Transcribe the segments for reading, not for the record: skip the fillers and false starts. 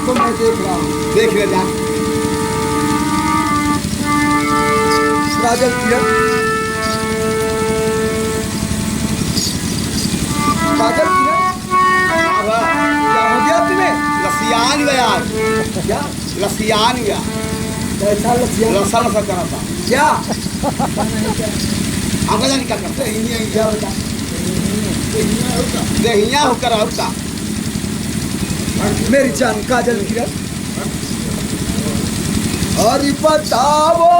तो मैं देख रहा हूँ। देख ले जा काजल किरण, काजल किरण, क्या हो गया तुम्हें? लसियान गया क्या लसियान गया कैसा लसिया? लसा लसा करा था क्या हमको जाने क्या करते क्या बता? देहिया होकर होता मेरी जान काजल किरण, अरे बताओ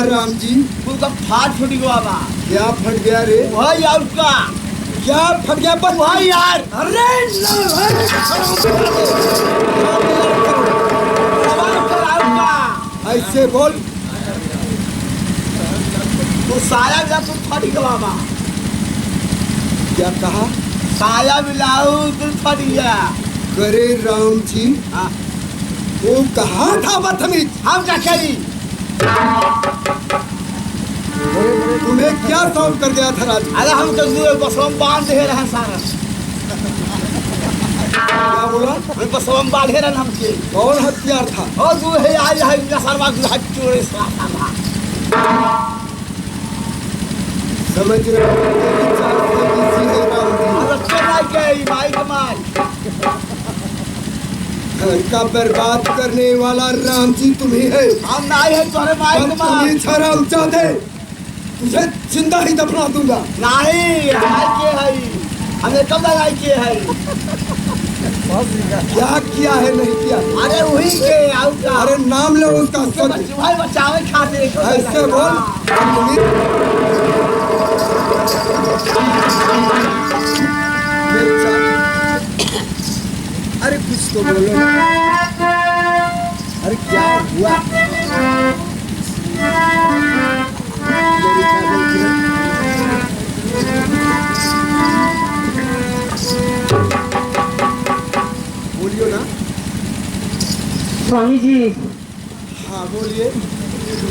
राम जी, तो फाट फूट गया बा क्या फट गया रे? भाई यार का क्या फट गया? पर भाई यार अरे ऐसे बोल, तो साया जा तू फट गया बा क्या कहा? साया मिलाऊ तू फट गया करे राम जी, हाँ। वो कहा था बदतमीज? हम क्या करी तुम्हें क्या सॉल्व कर गया था राज? अरे हम तो बसवम बांध दे रहे सारा क्या बोला? हम बसवम बांधे रहे हमके कौन हथियार था? और तू है आज है सरवा गुहा चोरे साथा समझ रहे हो? माई कमाई घर का बर्बाद करने वाला राम जी तुम्ही है। हम नहीं है तुम्हारे माई कमाई हराम चाहते, तुझे जिंदा ही दफना दूंगा। नहीं हाय के है हमें कब लगाई के है क्या किया है नहीं किया? अरे वही के आउ का अरे नाम ले उसका सच। भाई बचावे खातिर ऐसे बोल। अरे कुछ तो बोलो। अरे क्या हुआ? बोलियो ना। स्वामी जी, हाँ बोलिए।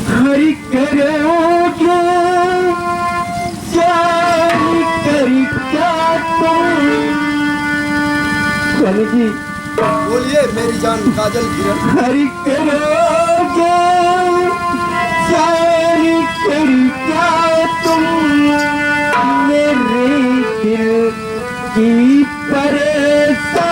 हरि करोगे जान करी क्या तुम? स्वामी जी बोलिए मेरी जान काजल किरण। हरि करोगे जान करी क्या तुम? मेरे दिल की परेशानी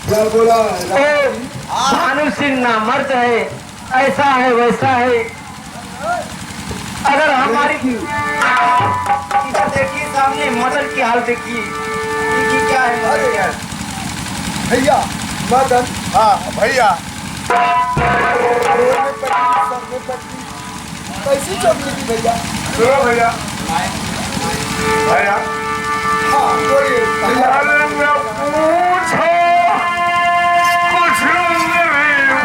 क्या बोला? भानु सिंह ना मर्द है, ऐसा है वैसा है। अगर हमारी इधर देखिए सामने मदर की हाल देखिए, ये क्या है? अरे यार भैया मदन हाँ भैया रोड में पट्टी सर में पट्टी कैसी चौकी थी भैया? सुनो भैया भैया हाँ बोलिए भैया। अरे मैं पूछो कुछ नहीं भैया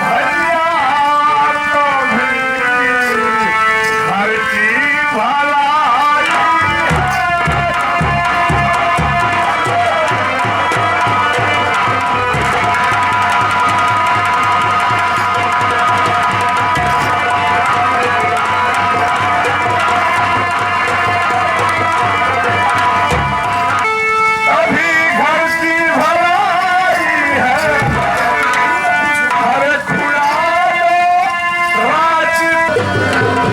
घर की भलाई अभी घर की भलाई है अरे खुला राज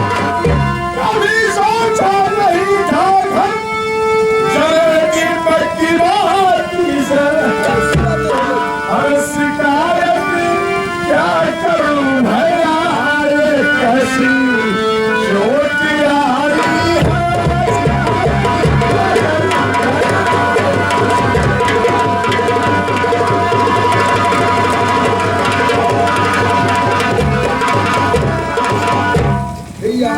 कभी सोचा नहीं था घर जले की पक्की बाती से हर शिकायत क्या करूं भैया रे कैसी चोट यारी भैया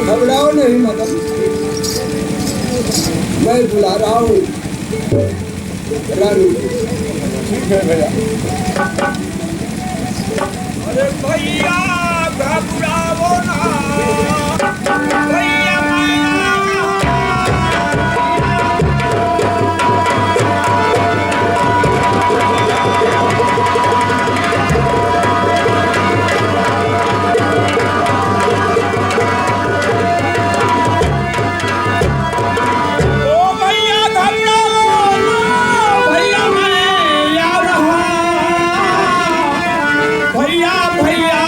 घबराओ नहीं मदन, मैं बुला रहा हूँ रानू को। ठीक है भैया अरे भैया घबराओ ना भैया ओ भैया घबराओ ना भैया मैं आ रहा भैया भैया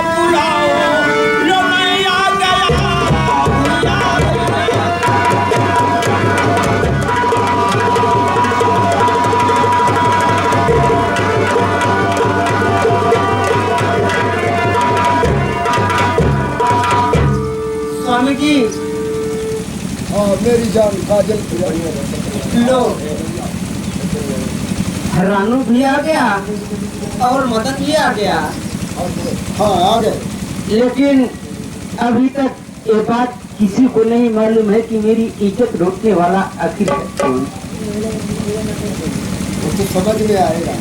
बुलाओ लो मैं आ गया भैया स्वामी जी हाँ मेरी जान काजल लो रानू भी आ गया और मदन भी आ गया, हाँ आ गए। लेकिन अभी तक ये बात किसी को नहीं मालूम है कि मेरी इज्जत रोकने वाला आखिर कौन। वो तो समझ में आएगा।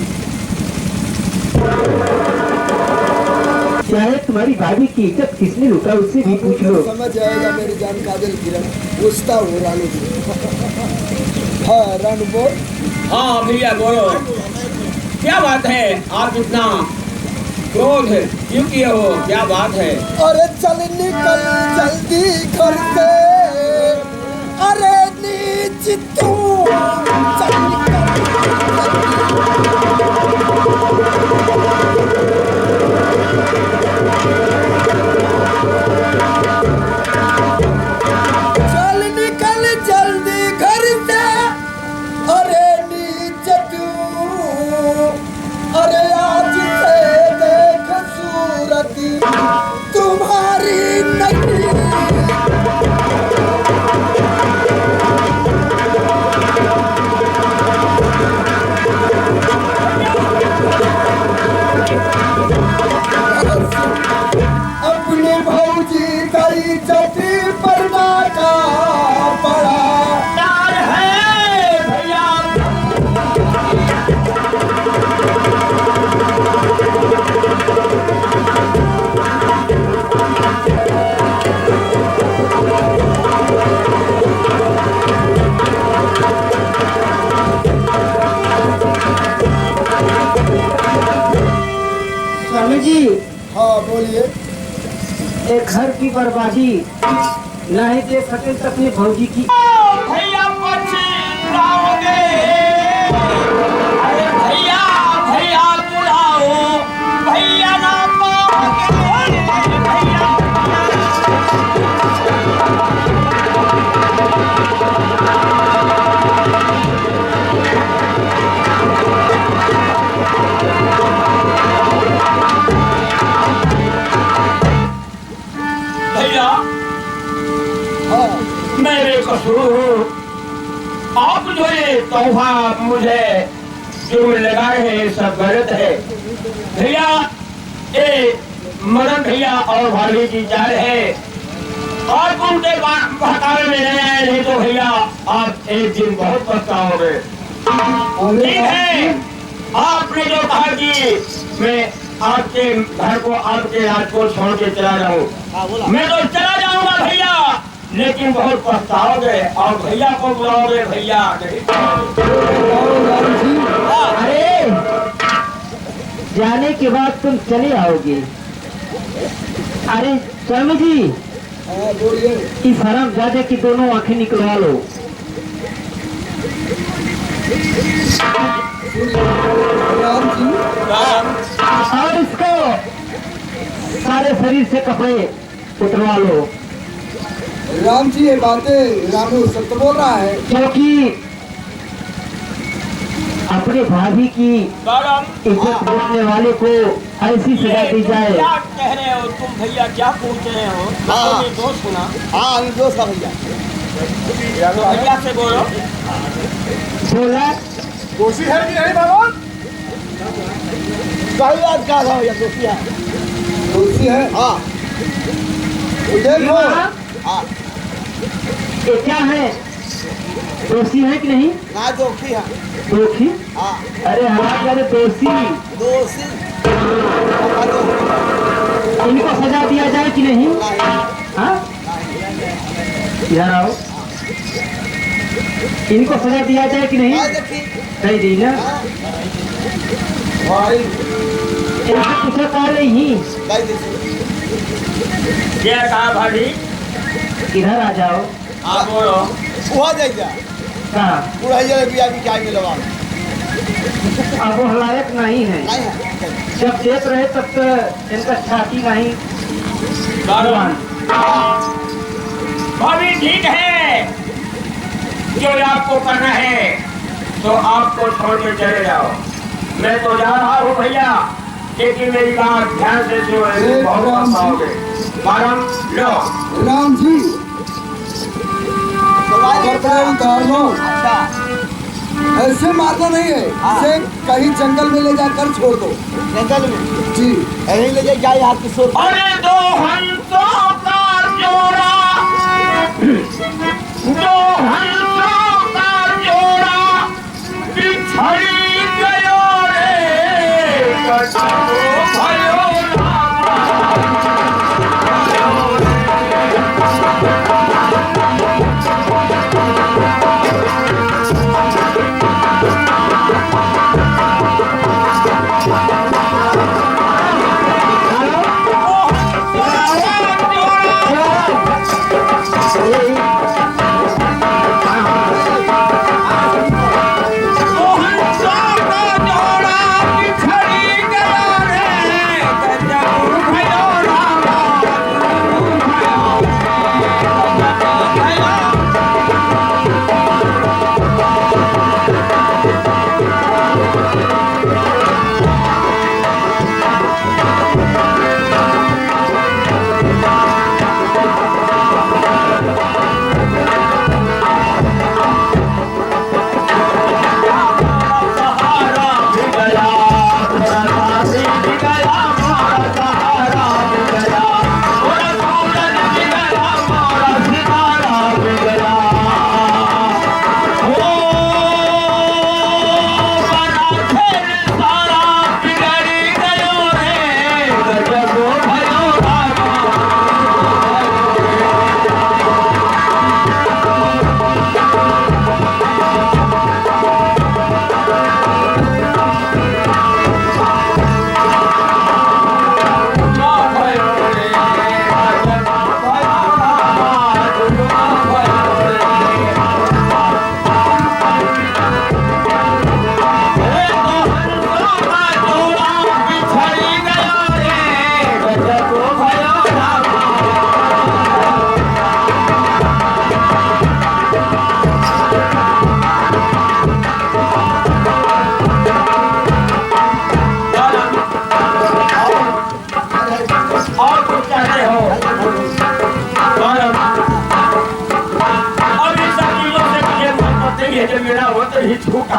चाहे तुम्हारी भाभी की इज्जत किसने लूटा उससे भी पूछ लो। समझ आएगा मेरी जान काजल किरण। पूछता हूँ रानू से। हाँ रानू बोल। हाँ भैया बोलो क्या बात है आप इतना क्रोध क्यों किए हो क्या बात है अरे चल निकल जल्दी घर से, अरे नीच तू चल चल निकल जल्दी घर से, अरे नीच तू, अरे आज से देख सूरत तुम्हारी नहीं। अपने भौजी का इज्जत पर नाका पड़ा। प्यार है भैया स्वामी जी हाँ बोलिए। एक घर की बर्बादी नहीं देख सके तो अपनी भौजी की भैया पछताओगे अरे भैया भैया बुलाओ भैया ना पाओगे भैया तोहफा मुझे जो लगा है सब गलत है भैया। ये मदन भैया और भाभी की चाल है और उनके बहकावे में नहीं आए, नहीं तो भैया आप एक दिन बहुत पछताओगे। ठीक है, आपने जो कहा कि मैं आपके घर को आपके राज को छोड़ के चला जाऊं, मैं तो चला जाऊंगा भैया, लेकिन बहुत पछताओगे और भैया को बुलाओगे भैया नहीं। अरे जाने के बाद तुम चले आओगे। अरे स्वामी जी, हाँ बोलिए। इस हरामजादे की दोनों आंखें निकलवा लो। राम जी, और इसको सारे शरीर से कपड़े उतरवा लो, राम जी ये बातें रामू सत्य बोल रहा है। क्योंकि अपने भाभी की इज्जत लूटने वाले को ऐसी सजा दी जाए। क्या कह रहे हो तुम भैया, क्या पूछ रहे हो? हाँ। दोस्त सुना हाँ निर्दोष का भैया। तो भैया से बोलो। बोला दोषी है कि नहीं बाबा? सही बात कहा था भैया, दोषी है। दोषी है। हाँ देखो हाँ ये क्या है, दोषी है कि नहीं? ना दोषी है। दोषी? हाँ अरे हमारे दोषी, दोषी इनको सजा दिया जाए कि नहीं? हाँ, इधर आओ, इनको सजा दिया जाए कि नहीं? नहीं दी ना, भाई इनसे पूछो पहले ही। क्या कहा भाभी? इधर आ जाओ। आप बोलो। हुआ जाएगा कहा पूरा ये बिया भी क्या मिलवा अब वो लायक नहीं है, नहीं है। जब देख रहे तब तो इनका छाती नहीं। भगवान भाभी ठीक है, जो आपको करना है तो आपको छोड़ के चले जाओ। मैं तो जा रहा हूँ भैया, लेकिन मेरी बात ध्यान से सुनो, बहुत पछताओगे। बारम लो राम जी, कपड़े उतार लो। ऐसे मारना नहीं है, इसे कहीं जंगल में ले जाकर छोड़ दो। जंगल में जी यहीं ले जाए हाथ किशोर। अरे दो हंसों का जोड़ा, दो हंसों का जोड़ा बिछड़ी गयो रे, कटो भयो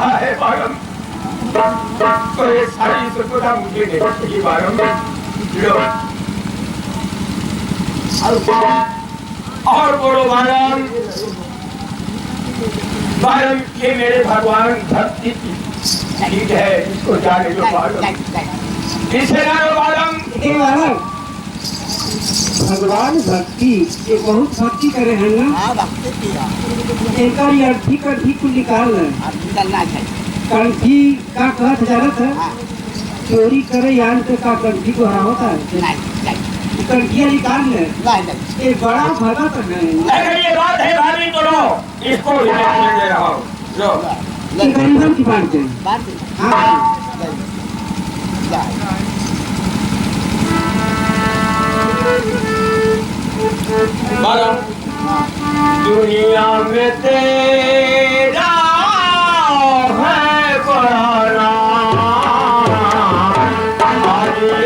रहा है बारम, तो ये सारी सुविधा मुझे नहीं चाहिए बारम। लो और बोलो बारम। बारम ये मेरे भगवान भक्ति की चीज है, इसको जाने दो बारम, इसे ना लो बारम। ए बालक, भगवान भक्ति ये बहुत भक्ति करे हैं ना। हाँ भक्ति किया एक अर्थी को निकाल निकलना चाहिए। कंठी का कहत जरूरत है, हाँ चोरी करे यान से का कंठी को हरा होता है। नहीं कंठिया निकाल ले, नहीं ये बड़ा भगत है। अगर ये बात है भाभी तो लो, इसको भी मैं दे रहा हूँ। लो ये गरीबन की बात है। बात हाँ बारम, दुनिया में तेरा है बड़ा नाम, आज ये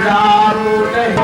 राम नहीं